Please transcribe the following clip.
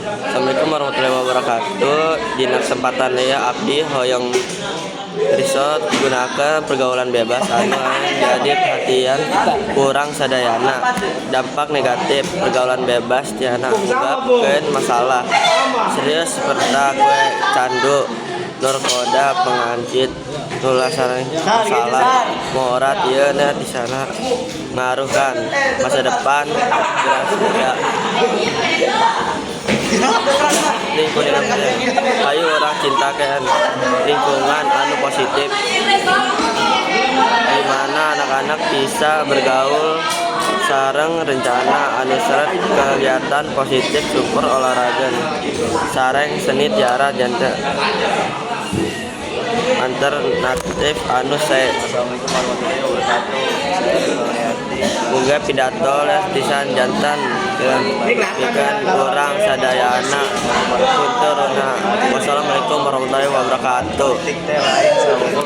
Assalamualaikum warahmatullahi wabarakatuh. Dina kesempatan ya abdi hoyong resort gunakan pergaulan bebas anu jadi perhatian kurang sadayana. Dampak negatif pergaulan bebas tiana menyebabkan masalah serius seperti kue candu, narkoba, pengancit, nulasan masalah morat ieu di sana ngaruhkan masa depan jelas tidak lingkungan. Ayo orang cintakan lingkungan anu positif di mana anak-anak bisa bergaul sareng rencana anu seret kegiatan positif super olahraga sareng seni tiara jante alternatif anu Assalamualaikum warahmatullahi wabarakatuh. Boga pidato lestisan jantan ikan kurang sadayana kunturna. Wassalamualaikum warahmatullahi wabarakatuh.